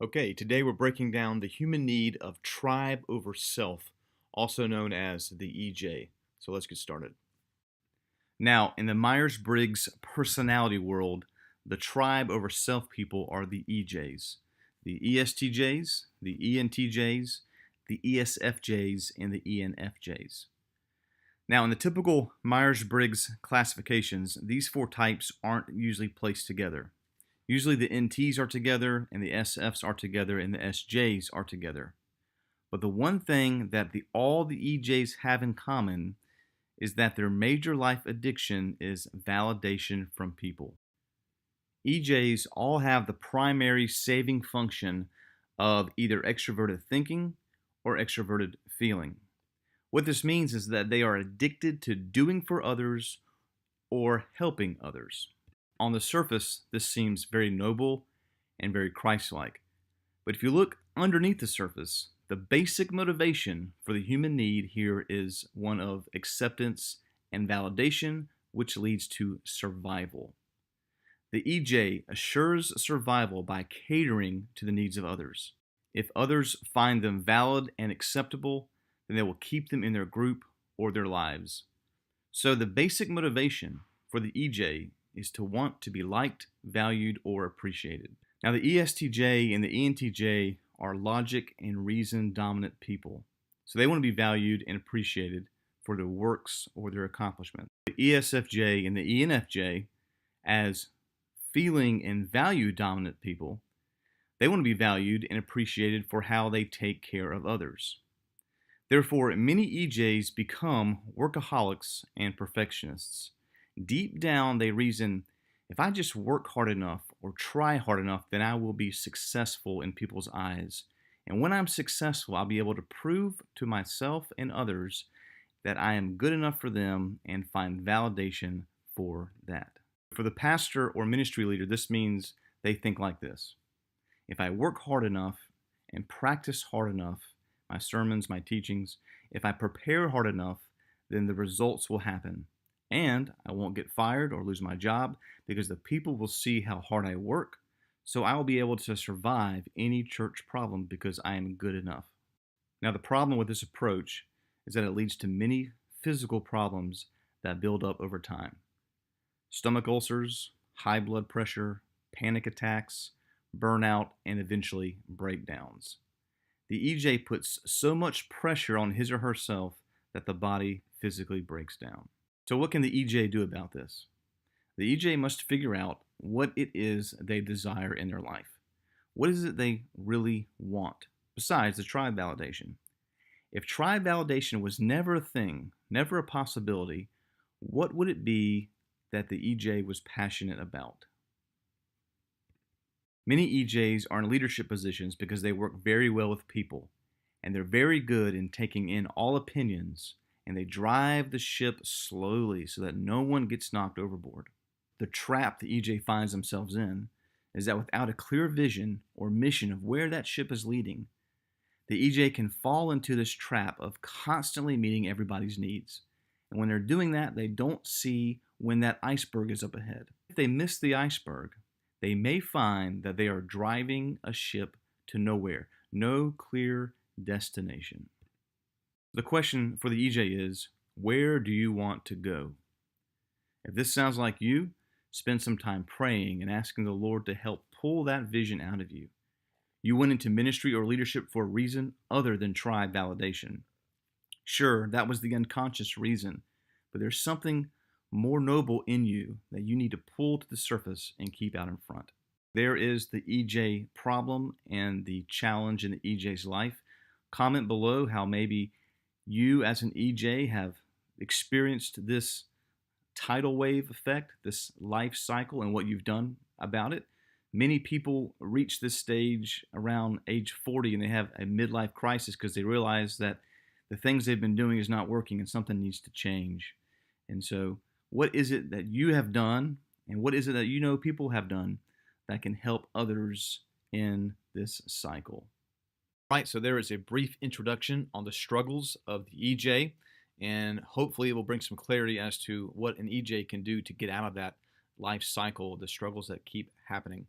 Okay, today we're breaking down the human need of tribe over self, also known as the EJ. So let's get started. Now, in the Myers-Briggs personality world, the tribe over self people are the EJs, the ESTJs, the ENTJs, the ESFJs, and the ENFJs. Now, in the typical Myers-Briggs classifications, these four types aren't usually placed together. Usually the NTs are together, and the SFs are together, and the SJs are together. But the one thing that all the EJs have in common is that their major life addiction is validation from people. EJs all have the primary saving function of either extroverted thinking or extroverted feeling. What this means is that they are addicted to doing for others or helping others. On the surface, this seems very noble and very Christ-like. But if you look underneath the surface, the basic motivation for the human need here is one of acceptance and validation, which leads to survival. The EJ assures survival by catering to the needs of others. If others find them valid and acceptable, then they will keep them in their group or their lives. So the basic motivation for the EJ is to want to be liked, valued, or appreciated. Now, the ESTJ and the ENTJ are logic and reason dominant people. So they want to be valued and appreciated for their works or their accomplishments. The ESFJ and the ENFJ, as feeling and value dominant people, they want to be valued and appreciated for how they take care of others. Therefore, many EJs become workaholics and perfectionists. Deep down, they reason, if I just work hard enough or try hard enough, then I will be successful in people's eyes. And when I'm successful, I'll be able to prove to myself and others that I am good enough for them and find validation for that. For the pastor or ministry leader, this means they think like this. If I work hard enough and practice hard enough, my sermons, my teachings, if I prepare hard enough, then the results will happen. And I won't get fired or lose my job because the people will see how hard I work, so I will be able to survive any church problem because I am good enough. Now, the problem with this approach is that it leads to many physical problems that build up over time. Stomach ulcers, high blood pressure, panic attacks, burnout, and eventually breakdowns. The EJ puts so much pressure on his or herself that the body physically breaks down. So what can the EJ do about this? The EJ must figure out what it is they desire in their life. What is it they really want, besides the tribe validation? If tribe validation was never a thing, never a possibility, what would it be that the EJ was passionate about? Many EJs are in leadership positions because they work very well with people, and they're very good in taking in all opinions, and they drive the ship slowly so that no one gets knocked overboard. The trap the EJ finds themselves in is that without a clear vision or mission of where that ship is leading, the EJ can fall into this trap of constantly meeting everybody's needs. And when they're doing that, they don't see when that iceberg is up ahead. If they miss the iceberg, they may find that they are driving a ship to nowhere, no clear destination. The question for the EJ is, where do you want to go? If this sounds like you, spend some time praying and asking the Lord to help pull that vision out of you. You went into ministry or leadership for a reason other than tribe validation. Sure, that was the unconscious reason, but there's something more noble in you that you need to pull to the surface and keep out in front. There is the EJ problem and the challenge in the EJ's life. Comment below how maybe you as an EJ have experienced this tidal wave effect, this life cycle, and what you've done about it. Many people reach this stage around age 40 and they have a midlife crisis because they realize that the things they've been doing is not working and something needs to change. And so what is it that you have done and what is it that you know people have done that can help others in this cycle? Right, so there is a brief introduction on the struggles of the EJ, and hopefully it will bring some clarity as to what an EJ can do to get out of that life cycle, the struggles that keep happening.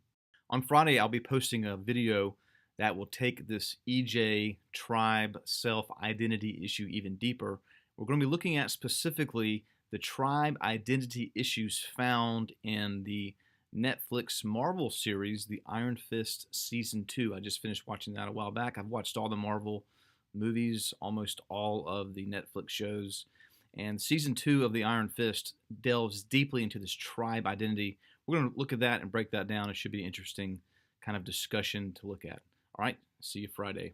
On Friday, I'll be posting a video that will take this EJ tribe self-identity issue even deeper. We're going to be looking at specifically the tribe identity issues found in the Netflix Marvel series, the Iron Fist Season 2. I just finished watching that a while back. I've watched all the Marvel movies, almost all of the Netflix shows. And Season 2 of the Iron Fist delves deeply into this tribe identity. We're going to look at that and break that down. It should be an interesting kind of discussion to look at. All right, see you Friday.